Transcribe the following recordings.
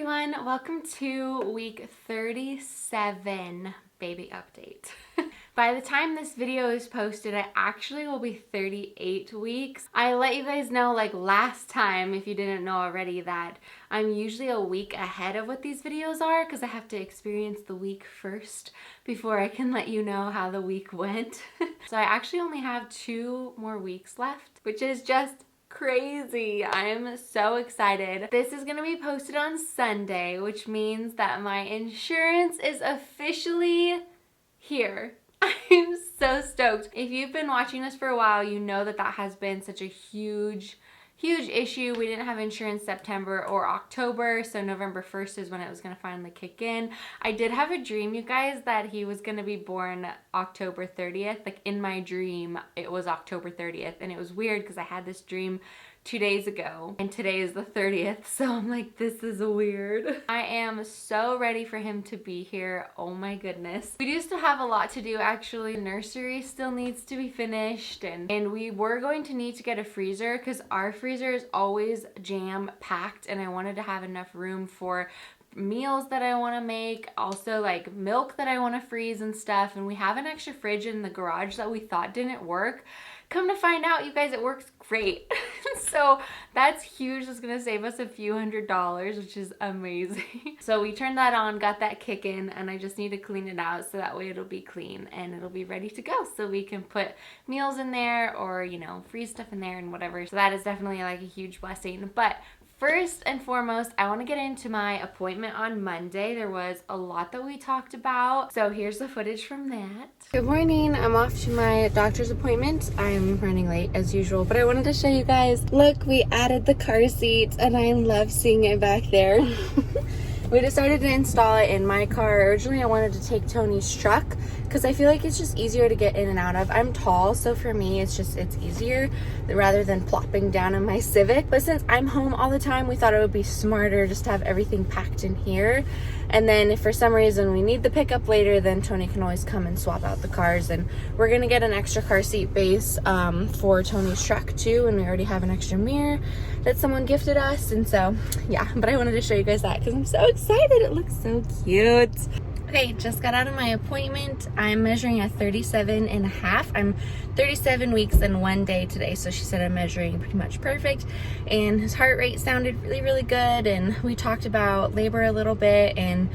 everyone, welcome to week 37 baby update. By the time this video is posted, I actually will be 38 weeks. I let you guys know like last time, if you didn't know already, that I'm usually a week ahead of what these videos are because I have to experience the week first before I can let you know how the week went. So I actually only have 2 more weeks left, which is just crazy. I am so excited. This is gonna be posted on Sunday, which means that my insurance is officially here. I'm so stoked. If you've been watching this for a while, you know that that has been such a huge issue. We didn't have insurance September or October, so November 1st is when it was gonna finally kick in. I did have a dream, you guys, that he was gonna be born October 30th. Like in my dream, it was October 30th, and it was weird because I had this dream 2 days ago and today is the 30th, so I'm like, this is weird. I am so ready for him to be here. Oh my goodness. We do still have a lot to do actually. Nursery still needs to be finished, and we were going to need to get a freezer because our freezer is always jam packed, and I wanted to have enough room for meals that I want to make, also like milk that I want to freeze and stuff. And we have an extra fridge in the garage that we thought didn't work. Come to find out, you guys, it works great. So that's huge. It's gonna save us a few $100s, which is amazing. So we turned that on, got that kicking, and I just need to clean it out so that way it'll be clean and it'll be ready to go, so we can put meals in there or, you know, freeze stuff in there and whatever. So that is definitely like a huge blessing. But first and foremost, I want to get into my appointment on Monday. There was a lot that we talked about, so here's the footage from that. Good morning. I'm off to my doctor's appointment. I'm running late as usual, but I wanted to show you guys. Look, we added the car seat, and I love seeing it back there. We decided to install it in my car. Originally, I wanted to take Tony's truck because I feel like it's just easier to get in and out of. I'm tall, so for me, it's easier rather than plopping down in my Civic. But since I'm home all the time, we thought it would be smarter just to have everything packed in here. And then if for some reason we need the pickup later, then Tony can always come and swap out the cars. And we're gonna get an extra car seat base for Tony's truck too. And we already have an extra mirror that someone gifted us. And so, yeah, but I wanted to show you guys that because I'm so excited. It looks so cute. Okay, just got out of my appointment. I'm measuring at 37 and a half. I'm 37 weeks and 1 day today, so she said I'm measuring pretty much perfect. And his heart rate sounded really good, and we talked about labor a little bit and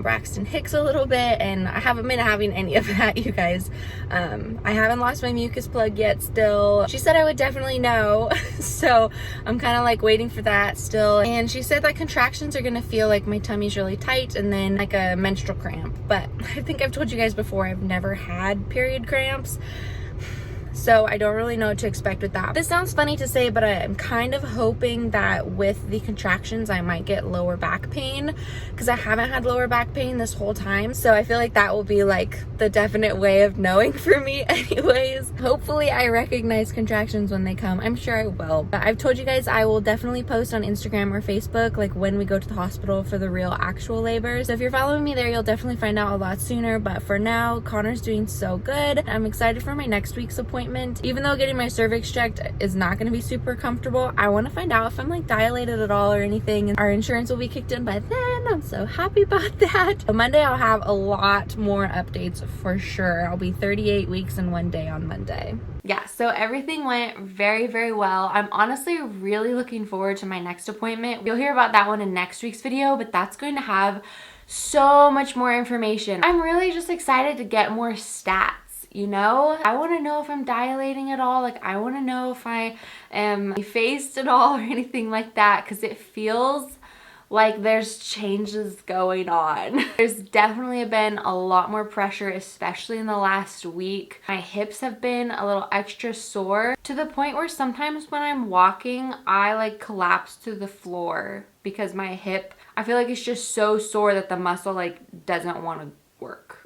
Braxton Hicks a little bit, and I haven't been having any of that, you guys. I haven't lost my mucus plug yet still. She said I would definitely know, so I'm kind of like waiting for that still. And she said that contractions are gonna feel like my tummy's really tight and then like a menstrual cramp. But I think I've told you guys before, I've never had period cramps, so I don't really know what to expect with that. This sounds funny to say, but I'm kind of hoping that with the contractions I might get lower back pain, because I haven't had lower back pain this whole time. So I feel like that will be like the definite way of knowing for me anyways. Hopefully I recognize contractions when they come. I'm sure I will. But I've told you guys I will definitely post on Instagram or Facebook like when we go to the hospital for the real actual labor. So if you're following me there, you'll definitely find out a lot sooner. But for now, Connor's doing so good. I'm excited for my next week's appointment. Even though getting my cervix checked is not going to be super comfortable, I want to find out if I'm like dilated at all or anything, and our insurance will be kicked in by then. I'm so happy about that. So Monday I'll have a lot more updates for sure. I'll be 38 weeks and 1 day on Monday. Yeah, so everything went very well. I'm honestly really looking forward to my next appointment. You'll hear about that one in next week's video, but that's going to have so much more information. I'm really just excited to get more stats. You know, I want to know if I'm dilating at all. Like, I want to know if I am effaced at all or anything like that, because it feels like there's changes going on. There's definitely been a lot more pressure, especially in the last week. My hips have been a little extra sore to the point where sometimes when I'm walking, I like collapse to the floor because my hip, I feel like it's just so sore that the muscle like doesn't want to work.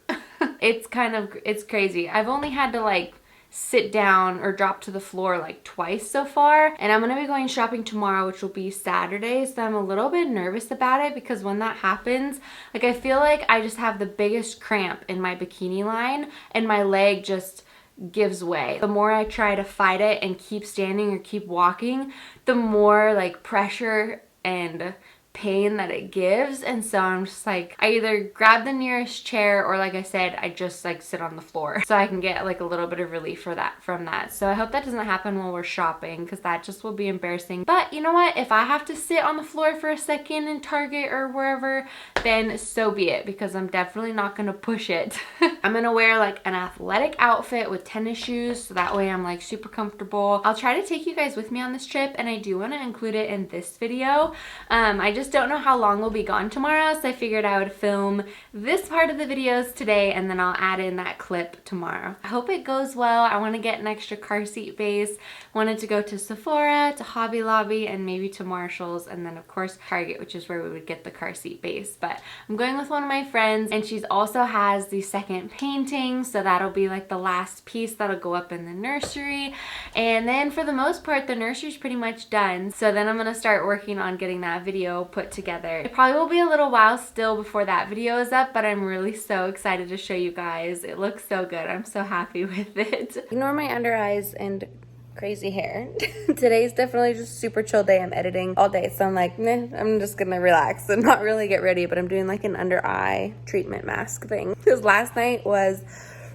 It's crazy. I've only had to like sit down or drop to the floor like twice so far, and I'm gonna be going shopping tomorrow, which will be Saturday, so I'm a little bit nervous about it because when that happens, like I feel like I just have the biggest cramp in my bikini line and my leg just gives way. The more I try to fight it and keep standing or keep walking, the more like pressure and pain that it gives. And so I'm just like, I either grab the nearest chair or, like I said, I just like sit on the floor so I can get like a little bit of relief from that. So I hope that doesn't happen while we're shopping, because that just will be embarrassing. But you know what, if I have to sit on the floor for a second in Target or wherever, then so be it, because I'm definitely not gonna push it. I'm gonna wear like an athletic outfit with tennis shoes, so that way I'm like super comfortable. I'll try to take you guys with me on this trip, and I do want to include it in this video. I just don't know how long we'll be gone tomorrow, so I figured I would film this part of the videos today and then I'll add in that clip tomorrow. I hope it goes well. I want to get an extra car seat base. Wanted to go to Sephora, to Hobby Lobby, and maybe to Marshall's, and then of course Target, which is where we would get the car seat base. But I'm going with one of my friends, and she's also has the second painting, so that'll be like the last piece that'll go up in the nursery. And then for the most part, the nursery's pretty much done, so then I'm gonna start working on getting that video put together. It probably will be a little while still before that video is up, but I'm really so excited to show you guys. It looks so good. I'm so happy with it. Ignore my under eyes and crazy hair. Today's definitely just super chill day. I'm editing all day, so I'm like, meh, I'm just gonna relax and not really get ready, but I'm doing like an under eye treatment mask thing, because last night was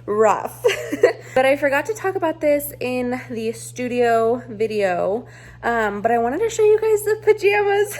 rough. But I forgot to talk about this in the studio video, but I wanted to show you guys the pajamas.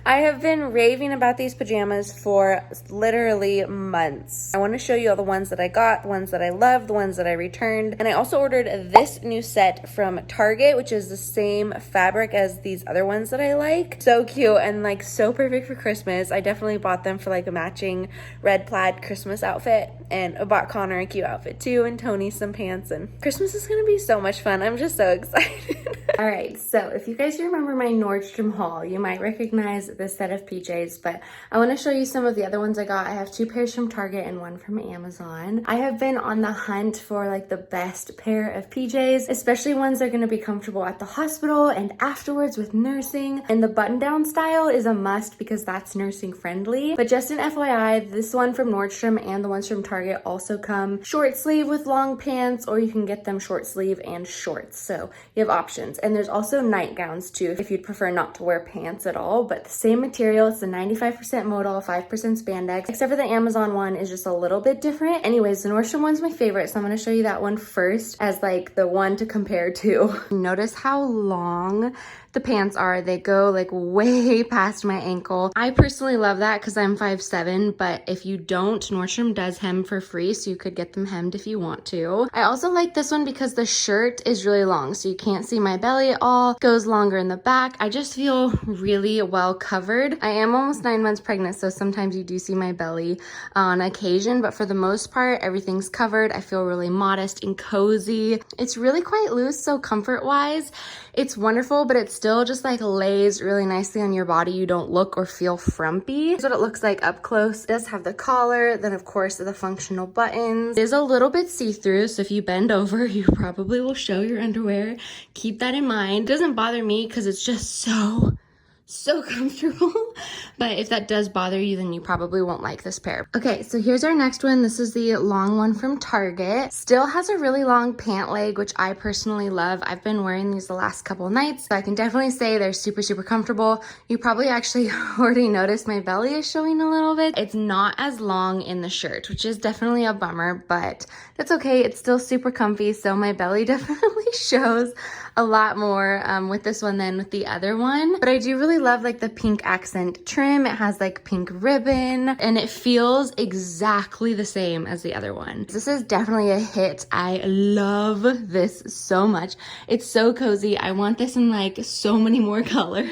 I have been raving about these pajamas for literally months. I want to show you all the ones that I got, the ones that I love, the ones that I returned. And I also ordered this new set from Target, which is the same fabric as these other ones that I like. So cute and like so perfect for Christmas. I definitely bought them for like a matching red plaid Christmas outfit, and I bought Connor a cute outfit too, and Tony some pants, and Christmas is gonna be so much fun. I'm just so excited. All right, so if you guys remember my Nordstrom haul, you might recognize this set of PJs, but I want to show you some of the other ones I got. I have 2 pairs from Target and 1 from Amazon. I have been on the hunt for like the best pair of PJs, especially ones that are going to be comfortable at the hospital and afterwards with nursing. And the button-down style is a must because that's nursing friendly. But just an FYI, this one from Nordstrom and the ones from Target also come short sleeve with long pants, or you can get them short sleeve and shorts. So you have options. And there's also nightgowns too, if you'd prefer not to wear pants at all, but the same material. It's the 95% modal, 5% spandex, except for the Amazon one is just a little bit different. Anyways, the Nordstrom one's my favorite, so I'm going to show you that one first as like the one to compare to. Notice how long the pants are. They go like way past my ankle. I personally love that because I'm 5'7", but if you don't, Nordstrom does hem for free, so you could get them hemmed if you want to. I also like this one because the shirt is really long, so you can't see my belly at all. It goes longer in the back. I just feel really well covered. I am almost 9 months pregnant, so sometimes you do see my belly on occasion, but for the most part, everything's covered. I feel really modest and cozy. It's really quite loose, so comfort-wise, it's wonderful, but it's still just like lays really nicely on your body. You don't look or feel frumpy. Here's what it looks like up close. It does have the collar, then of course the functional buttons. It is a little bit see-through, so if you bend over, you probably will show your underwear. Keep that in mind. It doesn't bother me because it's just so comfortable, but if that does bother you, then you probably won't like this pair. Okay, so here's our next one. This is the long one from Target. Still has a really long pant leg, which I personally love. I've been wearing these the last couple nights, so I can definitely say they're super comfortable. You probably actually already noticed my belly is showing a little bit. It's not as long in the shirt, which is definitely a bummer, but that's okay. It's still super comfy, so my belly definitely shows a lot more with this one than with the other one. But I do really love like the pink accent trim. It has like pink ribbon and it feels exactly the same as the other one. This is definitely a hit. I love this so much. It's so cozy. I want this in like so many more colors.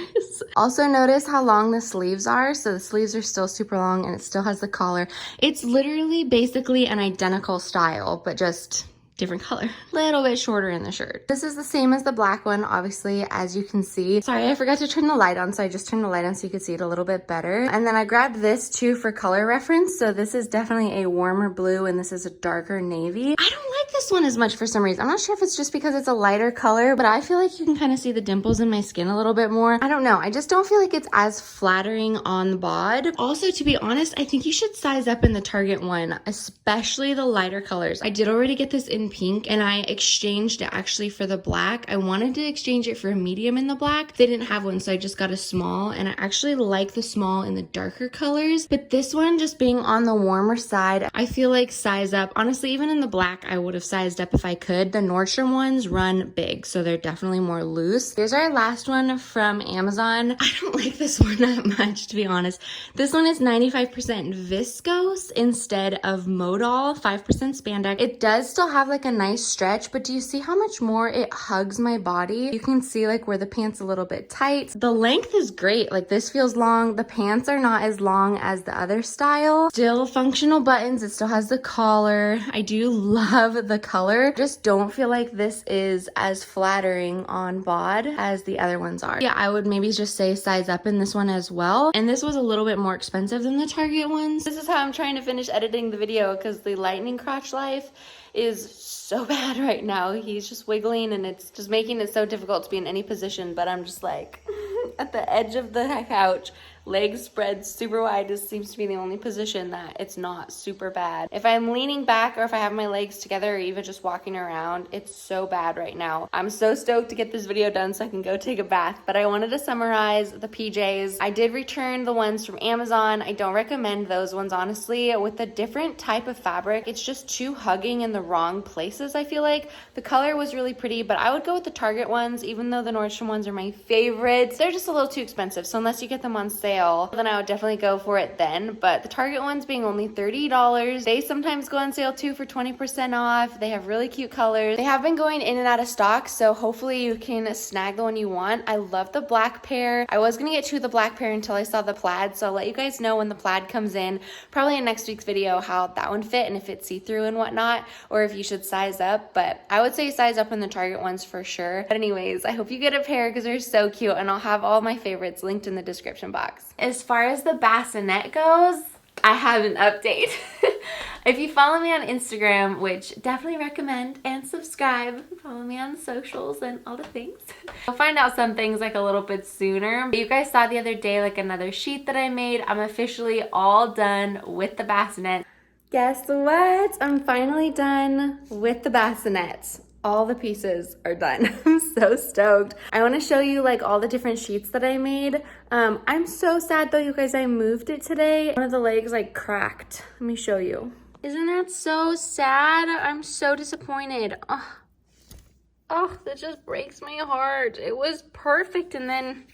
Also notice how long the sleeves are. So the sleeves are still super long and it still has the collar. It's literally basically an identical style, but just different color. Little bit shorter in the shirt. This is the same as the black one, obviously, as you can see. Sorry, I forgot to turn the light on, so I just turned the light on so you could see it a little bit better. And then I grabbed this too for color reference. So this is definitely a warmer blue and this is a darker navy. I don't like like this one as much for some reason. I'm not sure if it's just because it's a lighter color, but I feel like you can kind of see the dimples in my skin a little bit more. I don't know. I just don't feel like it's as flattering on the bod. Also, to be honest, I think you should size up in the Target one, especially the lighter colors. I did already get this in pink and I exchanged it actually for the black. I wanted to exchange it for a medium in the black. They didn't have one, so I just got a small, and I actually like the small in the darker colors. But this one, just being on the warmer side, I feel like size up. Honestly, even in the black, I would have sized up if I could. The Nordstrom ones run big, so they're definitely more loose. Here's our last one from Amazon. I don't like this one that much, to be honest. This one is 95% viscose instead of modal, 5% spandex. It does still have like a nice stretch, but do you see how much more it hugs my body? You can see like where the pants a little bit tight. The length is great. Like this feels long. The pants are not as long as the other style. Still functional buttons. It still has the collar. I do love the color. Just don't feel like this is as flattering on bod as the other ones are. Yeah, I would maybe just say size up in this one as well. And this was a little bit more expensive than the Target ones. This is how I'm trying to finish editing the video because the lightning crotch life is so bad right now. He's just wiggling and it's just making it so difficult to be in any position, but I'm just like at the edge of the couch, legs spread super wide. This seems to be the only position that it's not super bad. If I'm leaning back or if I have my legs together or even just walking around, it's so bad right now. I'm so stoked to get this video done so I can go take a bath, but I wanted to summarize the PJs. I did return the ones from Amazon. I don't recommend those ones, honestly. With a different type of fabric, it's just too hugging in the wrong places, I feel like. The color was really pretty, but I would go with the Target ones, even though the Nordstrom ones are my favorites. They're just a little too expensive, so unless you get them on sale, then I would definitely go for it then. But the Target ones being only $30, they sometimes go on sale too for 20% off. They have really cute colors. They have been going in and out of stock, so hopefully you can snag the one you want. I love the black pair. I was gonna get two of the black pair until I saw the plaid, so I'll let you guys know when the plaid comes in, probably in next week's video, how that one fit and if it's see-through and whatnot, or if you should size up. But I would say size up in the Target ones for sure. But anyways, I hope you get a pair because they're so cute, and I'll have all my favorites linked in the description box. As far as the bassinet goes, I have an update. If you follow me on Instagram, which definitely recommend, and subscribe, follow me on socials and all the things, I'll find out some things like a little bit sooner. You guys saw the other day like another sheet that I made. I'm officially all done with the bassinet. Guess what? I'm finally done with the bassinet. All the pieces are done. I'm so stoked. I want to show you like all the different sheets that I made. I'm so sad though, you guys, I moved it today. One of the legs like cracked. Let me show you. Isn't that so sad? I'm so disappointed. Oh, that just breaks my heart. It was perfect and then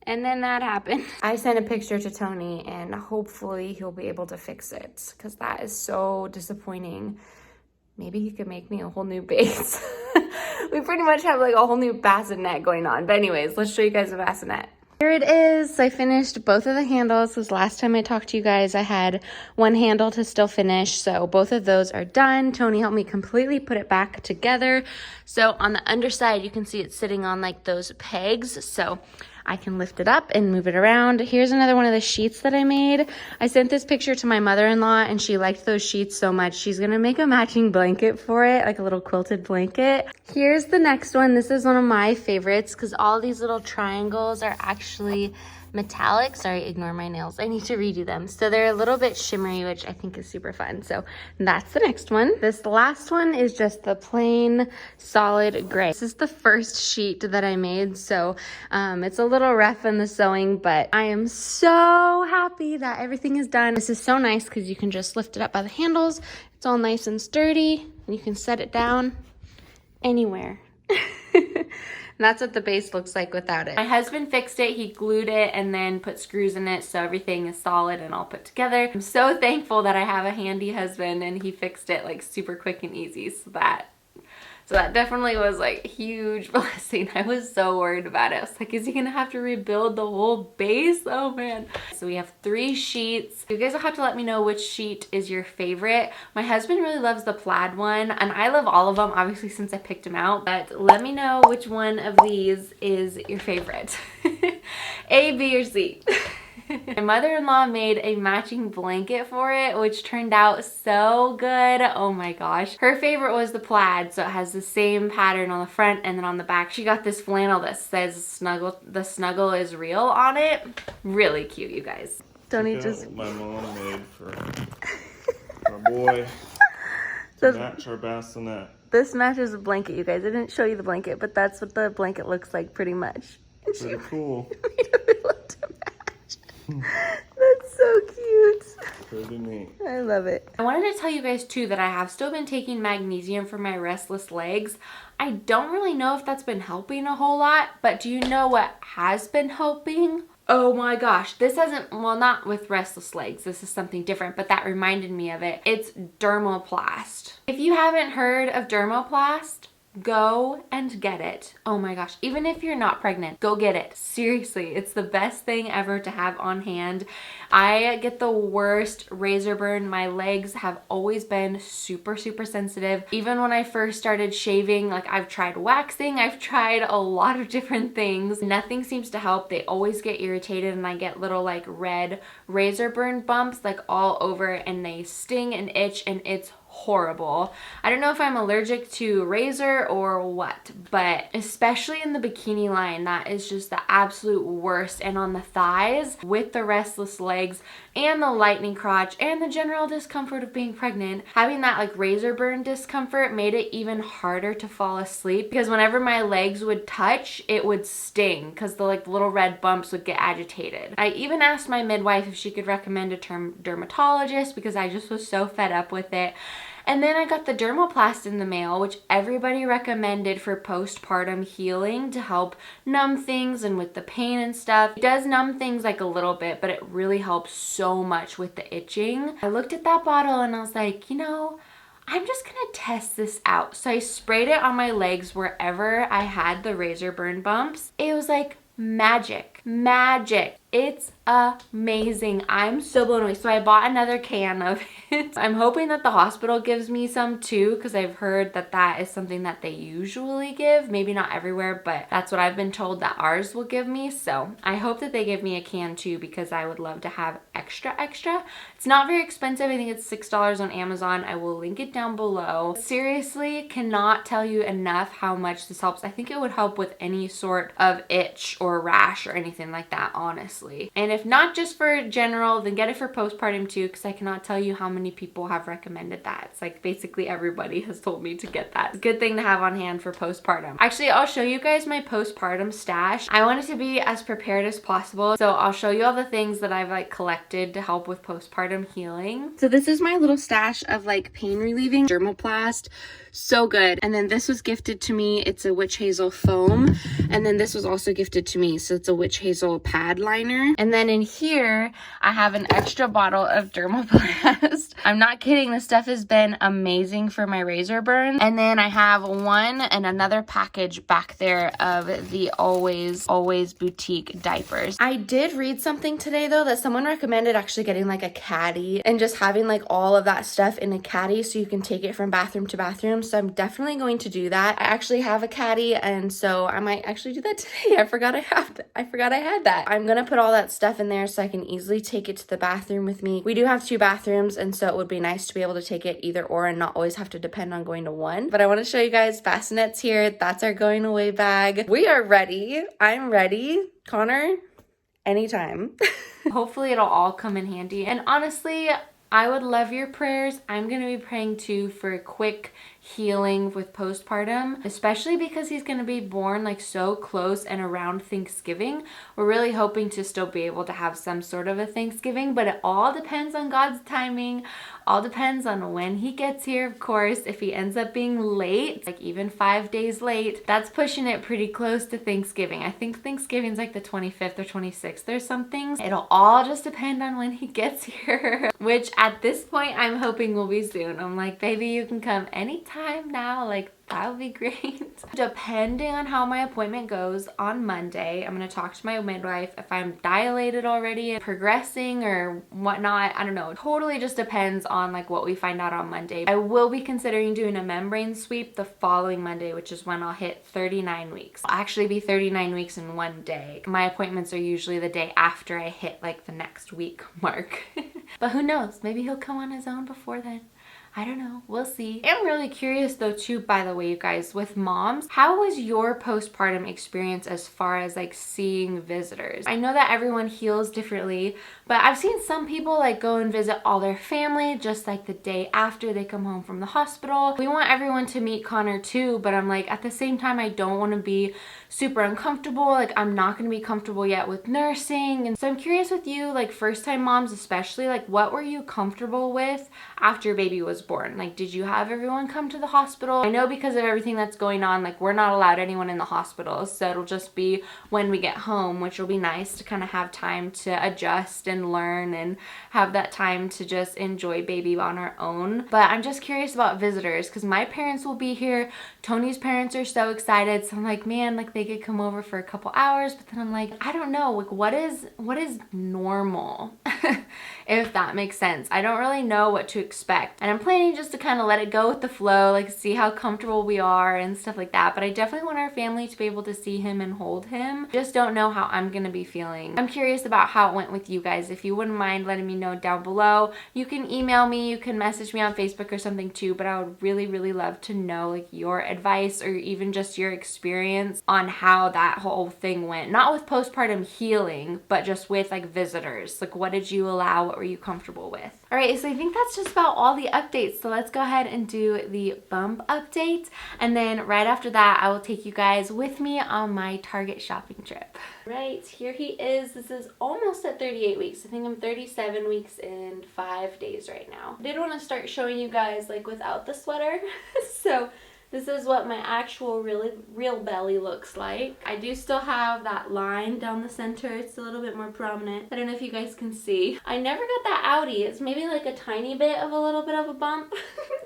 that happened. I sent a picture to Tony and hopefully he'll be able to fix it because that is so disappointing. Maybe he could make me a whole new base. We pretty much have like a whole new bassinet going on. But anyways, let's show you guys the bassinet. Here it is. I finished both of the handles because last time I talked to you guys, I had one handle to still finish. So both of those are done. Tony helped me completely put it back together. So on the underside, you can see it's sitting on like those pegs. So I can lift it up and move it around. Here's another one of the sheets that I made. I sent this picture to my mother-in-law and she liked those sheets so much. She's gonna make a matching blanket for it, like a little quilted blanket. Here's the next one. This is one of my favorites because all these little triangles are actually metallic. Sorry, ignore my nails. I need to redo them. So they're a little bit shimmery, which I think is super fun. So that's the next one. This last one is just the plain solid gray. This is the first sheet that I made. So it's a little rough in the sewing, but I am so happy that everything is done. This is so nice because you can just lift it up by the handles. It's all nice and sturdy and you can set it down anywhere. And that's what the base looks like without it. My husband fixed it. He glued it and then put screws in it so everything is solid and all put together. I'm so thankful that I have a handy husband and he fixed it like super quick and easy. So that definitely was like a huge blessing. I was so worried about it. I was like, is he gonna have to rebuild the whole base? Oh man. So we have 3 sheets. You guys will have to let me know which sheet is your favorite. My husband really loves the plaid one and I love all of them, obviously, since I picked them out, but let me know which one of these is your favorite. A, B, or C. My mother-in-law made a matching blanket for it, which turned out so good. Oh my gosh. Her favorite was the plaid, so it has the same pattern on the front and then on the back. She got this flannel that says the snuggle is real on it. Really cute, you guys. Tony just... what my mom made for our boy to match our bassinet. This matches the blanket, you guys. I didn't show you the blanket, but that's what the blanket looks like pretty much. Pretty cool. Made a pillow to match. That's so cute. Pretty neat. I love it. I wanted to tell you guys too that I have still been taking magnesium for my restless legs. I don't really know if that's been helping a whole lot, but do you know what has been helping? Oh my gosh, this hasn't, well, not with restless legs, this is something different, but that reminded me of it. It's Dermoplast. If you haven't heard of Dermoplast, go and get it. Oh my gosh, even if you're not pregnant, go get it. Seriously, it's the best thing ever to have on hand. I get the worst razor burn. My legs have always been super sensitive. Even when I first started shaving, like I've tried waxing, I've tried a lot of different things. Nothing seems to help. They always get irritated and I get little like red razor burn bumps like all over and they sting and itch and it's horrible. I don't know if I'm allergic to razor or what, but especially in the bikini line, that is just the absolute worst. And on the thighs with the restless legs and the lightning crotch and the general discomfort of being pregnant, having that like razor burn discomfort made it even harder to fall asleep because whenever my legs would touch, it would sting because the like little red bumps would get agitated. I even asked my midwife if she could recommend a dermatologist because I just was so fed up with it. And then I got the Dermoplast in the mail, which everybody recommended for postpartum healing to help numb things and with the pain and stuff. It does numb things like a little bit, but it really helps so much with the itching. I looked at that bottle and I was like, you know, I'm just gonna test this out. So I sprayed it on my legs wherever I had the razor burn bumps. It was like magic. It's amazing. I'm so blown away. So I bought another can of it. I'm hoping that the hospital gives me some too because I've heard that that is something that they usually give. Maybe not everywhere, but that's what I've been told that ours will give me. So I hope that they give me a can too because I would love to have extra. It's not very expensive. I think it's $6 on Amazon. I will link it down below. Seriously, cannot tell you enough how much this helps. I think it would help with any sort of itch or rash or anything like that, honestly. And if not just for general, then get it for postpartum too because I cannot tell you how many people have recommended that. It's like basically everybody has told me to get that. It's a good thing to have on hand for postpartum. Actually, I'll show you guys my postpartum stash. I wanted to be as prepared as possible, so I'll show you all the things that I've like collected to help with postpartum healing. So this is my little stash of like pain relieving Dermoplast. So good. And then this was gifted to me. It's a witch hazel foam. And then this was also gifted to me. So it's a witch hazel pad liner. And then in here, I have an extra bottle of Dermoplast. I'm not kidding. This stuff has been amazing for my razor burn. And then I have one and another package back there of the Always Boutique diapers. I did read something today though that someone recommended actually getting like a caddy and just having like all of that stuff in a caddy so you can take it from bathroom to bathroom. So I'm definitely going to do that. I actually have a caddy and so I might actually do that today. I forgot I had that. I'm gonna put all that stuff in there so I can easily take it to the bathroom with me. We do have 2 bathrooms and so it would be nice to be able to take it either or and not always have to depend on going to one. But I want to show you guys Bassinet's here. That's our going away bag. We are ready. I'm ready. Connor, anytime. Hopefully it'll all come in handy. And honestly, I would love your prayers. I'm going to be praying too for a quick healing with postpartum, especially because he's going to be born like so close and around Thanksgiving. We're really hoping to still be able to have some sort of a Thanksgiving, but it all depends on God's timing. All depends on when he gets here, of course. If he ends up being late, like even 5 days late, that's pushing it pretty close to Thanksgiving. I think Thanksgiving's like the 25th or 26th or something. It'll all just depend on when he gets here, which at this point I'm hoping will be soon. I'm like, baby, you can come anytime. time now, like that would be great. Depending on how my appointment goes on Monday, I'm gonna talk to my midwife if I'm dilated already and progressing or whatnot. I don't know. It totally just depends on like what we find out on Monday. I will be considering doing a membrane sweep the following Monday, which is when I'll hit 39 weeks. I'll actually be 39 weeks in one day. My appointments are usually the day after I hit like the next week mark. But who knows? Maybe he'll come on his own before then. I don't know. We'll see. I'm really curious though too, by the way, you guys, with moms, how was your postpartum experience as far as like seeing visitors? I know that everyone heals differently, but I've seen some people like go and visit all their family just like the day after they come home from the hospital. We want everyone to meet Connor too, but I'm like, at the same time, I don't want to be super uncomfortable. Like I'm not going to be comfortable yet with nursing. And so I'm curious with you, like first time moms especially, like what were you comfortable with after your baby was born? Like did you have everyone come to the hospital? I know because of everything that's going on, like we're not allowed anyone in the hospital, so it'll just be when we get home, which will be nice to kind of have time to adjust and learn and have that time to just enjoy baby on our own. But I'm just curious about visitors because my parents will be here. Tony's parents are so excited, so I'm like, man, like they could come over for a couple hours, but then I'm like, I don't know, like what is normal? If that makes sense. I don't really know what to expect, and I'm planning just to kind of let it go with the flow, like see how comfortable we are and stuff like that. But I definitely want our family to be able to see him and hold him. Just don't know how I'm gonna be feeling. I'm curious about how it went with you guys. If you wouldn't mind letting me know down below, you can email me, you can message me on Facebook or something too, but I would really love to know like your advice or even just your experience on how that whole thing went. Not with postpartum healing, but just with like visitors. Like what did you allow? What were you comfortable with? All right, so I think that's just about all the updates. So let's go ahead and do the bump update. And then right after that, I will take you guys with me on my Target shopping trip. Right, here he is. This is almost at 38 weeks. I think I'm 37 weeks and 5 days right now. I did want to start showing you guys like without the sweater. So this is what my actual real belly looks like. I do still have that line down the center. It's a little bit more prominent. I don't know if you guys can see. I never got that outie. It's maybe like a tiny bit of a little bit of a bump,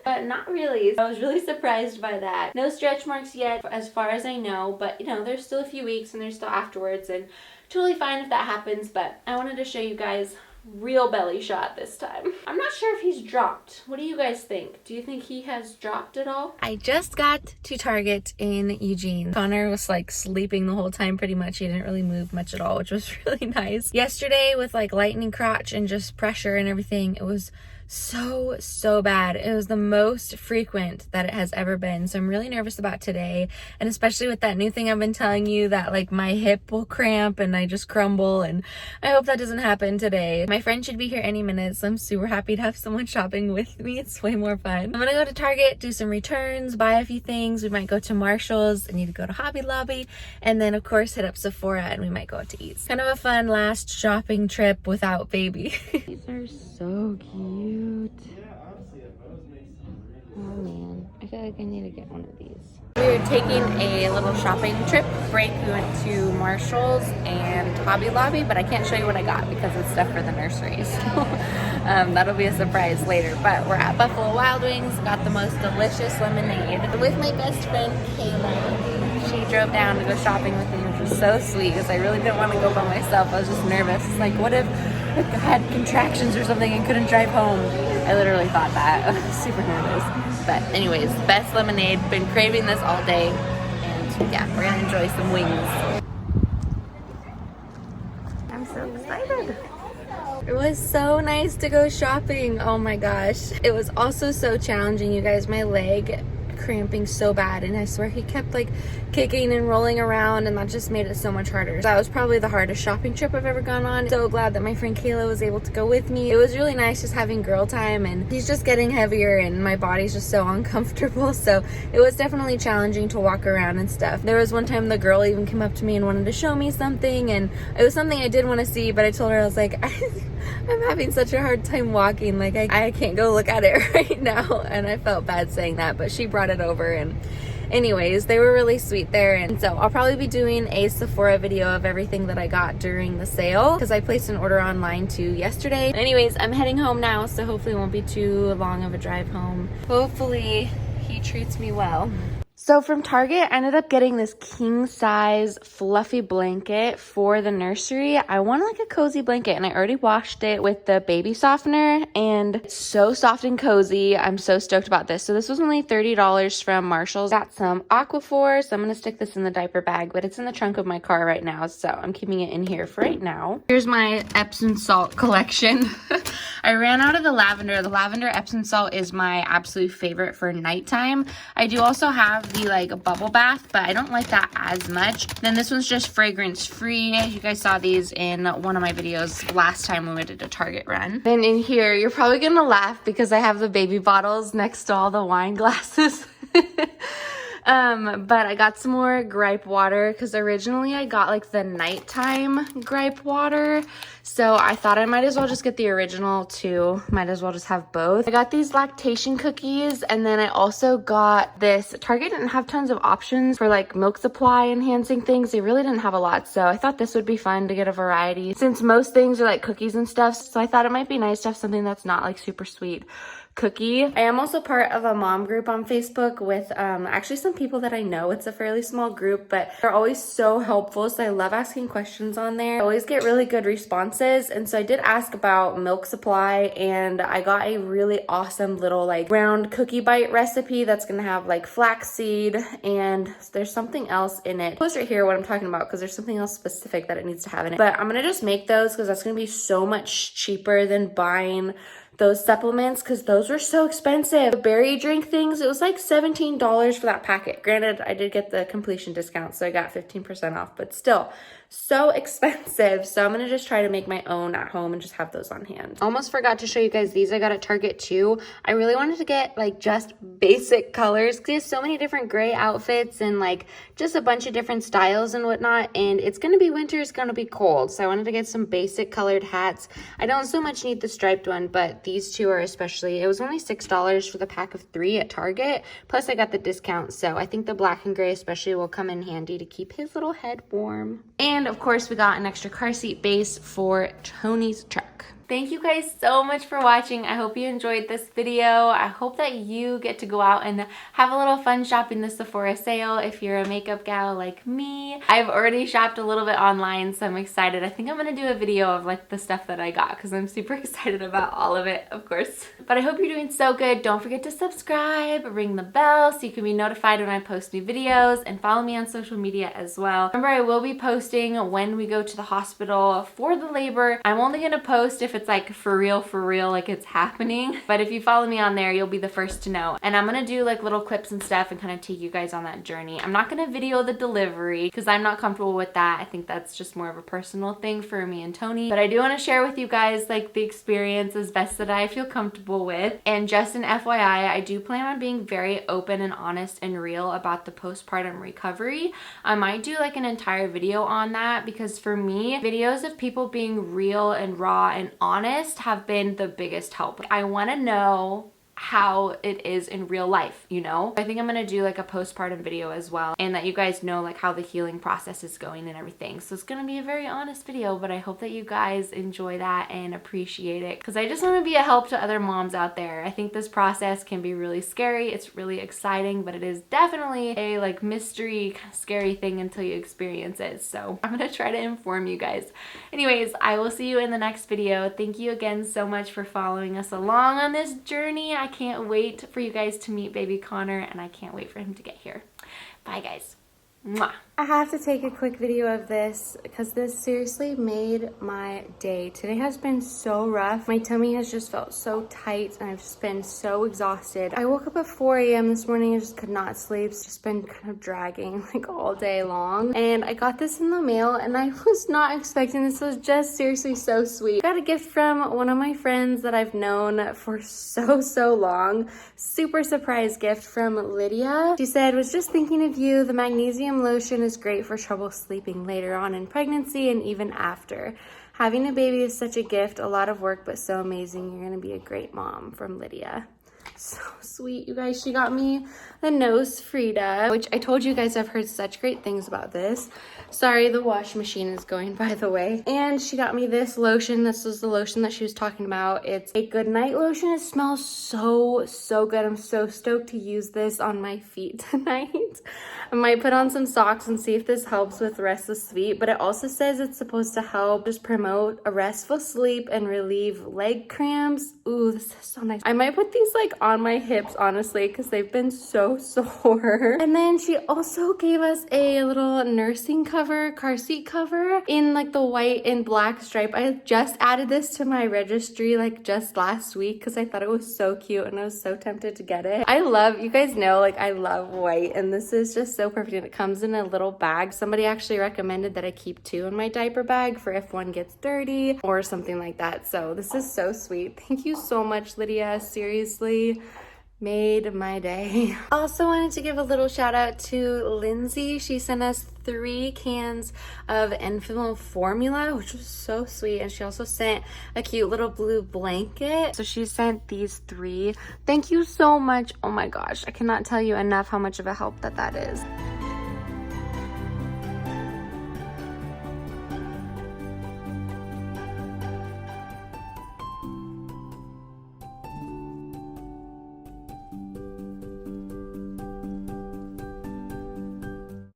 but not really. I was really surprised by that. No stretch marks yet as far as I know, but you know, there's still a few weeks and there's still afterwards, and totally fine if that happens, but I wanted to show you guys real belly shot this time. I'm not sure if he's dropped. What do you guys think? Do you think he has dropped at all? I just got to Target in Eugene. Connor was like sleeping the whole time pretty much. He didn't really move much at all, which was really nice. Yesterday with like lightning crotch and just pressure and everything, it was so bad. It was the most frequent that it has ever been. So I'm really nervous about today, and especially with that new thing I've been telling you that like my hip will cramp and I just crumble, and I hope that doesn't happen today. My friend should be here any minute, so I'm super happy to have someone shopping with me. It's way more fun. I'm gonna go to Target, do some returns, buy a few things. We might go to Marshall's. I need to go to Hobby Lobby, and then of course hit up Sephora, and we might go out to eat. Kind of a fun last shopping trip without baby. These are so cute. Oh man, I feel like I need to get one of these. We were taking a little shopping trip break. We went to Marshall's and Hobby Lobby, but I can't show you what I got because it's stuff for the nursery. So that'll be a surprise later. But we're at Buffalo Wild Wings, got the most delicious lemonade with my best friend Kayla. She drove down to go shopping with me, which was so sweet because I really didn't want to go by myself. I was just nervous. Like, what if I had contractions or something and couldn't drive home? I literally thought that. I was super nervous. But anyways, best lemonade. Been craving this all day. And yeah, we're gonna enjoy some wings. I'm so excited. It was so nice to go shopping. Oh my gosh. It was also so challenging, you guys. My leg cramping so bad, and I swear he kept like kicking and rolling around, and that just made it so much harder. That was probably the hardest shopping trip I've ever gone on. So glad that my friend Kayla was able to go with me. It was really nice just having girl time, and he's just getting heavier and my body's just so uncomfortable, so it was definitely challenging to walk around and stuff. There was one time the girl even came up to me and wanted to show me something, and it was something I did want to see, but I told her, I was like, I'm having such a hard time walking, like I can't go look at it right now, and I felt bad saying that, but she brought it over. And anyways, they were really sweet there. And so I'll probably be doing a Sephora video of everything that I got during the sale, because I placed an order online too yesterday. Anyways, I'm heading home now, so hopefully it won't be too long of a drive home. Hopefully He treats me well. So from Target, I ended up getting this king size fluffy blanket for the nursery. I wanted like a cozy blanket, and I already washed it with the baby softener, and it's so soft and cozy. I'm so stoked about this. So this was only $30 from Marshall's. Got some Aquaphor, so I'm gonna stick this in the diaper bag, but it's in the trunk of my car right now, so I'm keeping it in here for right now. Here's my Epsom salt collection. I ran out of the lavender. The lavender Epsom salt is my absolute favorite for nighttime. I do also have the like bubble bath, but I don't like that as much. Then this one's just fragrance free. You guys saw these in one of my videos last time when we did a Target run. Then in here, you're probably gonna laugh because I have the baby bottles next to all the wine glasses. But I got some more gripe water because originally I got like the nighttime gripe water. So I thought I might as well just get the original too. Might as well just have both. I got these lactation cookies, and then I also got this. Target didn't have tons of options for like milk supply enhancing things. They really didn't have a lot. So I thought this would be fun to get a variety since most things are like cookies and stuff. So I thought it might be nice to have something that's not like super sweet cookie. I am also part of a mom group on Facebook with actually some people that I know. It's a fairly small group, but they're always so helpful. So I love asking questions on there. I always get really good responses. And so I did ask about milk supply, and I got a really awesome little like round cookie bite recipe that's gonna have like flaxseed, and there's something else in it. Post right here what I'm talking about because there's something else specific that it needs to have in it. But I'm gonna just make those because that's gonna be so much cheaper than buying those supplements because those were so expensive. The berry drink things, it was like $17 for that packet. Granted, I did get the completion discount, so I got 15% off, but still so expensive. So I'm gonna just try to make my own at home and just have those on hand. Almost forgot to show you guys these. I got at Target too. I really wanted to get like just basic colors because there's so many different gray outfits and like just a bunch of different styles and whatnot. And it's gonna be winter, it's gonna be cold. So I wanted to get some basic colored hats. I don't so much need the striped one, but these two are especially, it was only $6 for the pack of 3 at Target. Plus I got the discount. So I think the black and gray especially will come in handy to keep his little head warm. And of course we got an extra car seat base for Tony's truck. Thank you guys so much for watching. I hope you enjoyed this video. I hope that you get to go out and have a little fun shopping the Sephora sale if you're a makeup gal like me. I've already shopped a little bit online, so I'm excited. I think I'm gonna do a video of like the stuff that I got because I'm super excited about all of it, of course. But I hope you're doing so good. Don't forget to subscribe, ring the bell so you can be notified when I post new videos, and follow me on social media as well. Remember, I will be posting when we go to the hospital for the labor. I'm only gonna post if it's like for real, like it's happening. But if you follow me on there, you'll be the first to know. And I'm gonna do like little clips and stuff and kind of take you guys on that journey. I'm not gonna video the delivery because I'm not comfortable with that. I think that's just more of a personal thing for me and Tony. But I do want to share with you guys like the experience as best that I feel comfortable with. And just an FYI, I do plan on being very open and honest and real about the postpartum recovery. I might do like an entire video on that because for me, videos of people being real and raw and honest have been the biggest help. I want to know how it is in real life, you know? I think I'm gonna do like a postpartum video as well, and that you guys know like how the healing process is going and everything. So it's gonna be a very honest video, but I hope that you guys enjoy that and appreciate it because I just want to be a help to other moms out there. I think this process can be really scary. It's really exciting, but it is definitely a like mystery kind of scary thing until you experience it. So I'm gonna try to inform you guys. Anyways, I will see you in the next video. Thank you again so much for following us along on this journey. I can't wait for you guys to meet baby Connor, and I can't wait for him to get here. Bye guys. Mwah. I have to take a quick video of this because this seriously made my day. Today has been so rough. My tummy has just felt so tight and I've just been so exhausted. I woke up at 4 a.m. this morning and just could not sleep. It's just been kind of dragging like all day long. And I got this in the mail and I was not expecting this. It was just seriously so sweet. I got a gift from one of my friends that I've known for so long. Super surprise gift from Lydia. She said, was just thinking of you. The magnesium lotion is great for trouble sleeping later on in pregnancy and even after. Having a baby is such a gift, a lot of work, but so amazing. You're gonna be a great mom, from Lydia. So sweet, you guys. She got me the Nose Frida, which I told you guys I've heard such great things about this. Sorry, the wash machine is going, by the way. And she got me this lotion. This was the lotion that she was talking about. It's a good night lotion. It smells so good. I'm so stoked to use this on my feet tonight. I might put on some socks and see if this helps with restless feet, but it also says it's supposed to help just promote a restful sleep and relieve leg cramps. Ooh, this is so nice. I might put these like on my hips, honestly, because they've been so sore. And then she also gave us a little nursing cover, car seat cover in like the white and black stripe. I just added this to my registry like just last week because I thought it was so cute and I was so tempted to get it. I love, you guys know, like I love white, and this is just so perfect. And it comes in a little bag. Somebody actually recommended that I keep 2 in my diaper bag for if one gets dirty or something like that. So this is so sweet. Thank you so much, Lydia. Seriously, made my day. Also wanted to give a little shout out to Lindsay. She sent us 3 cans of Enfamil formula, which was so sweet. And she also sent a cute little blue blanket. So she sent these 3. Thank you so much. Oh my gosh, I cannot tell you enough how much of a help that is.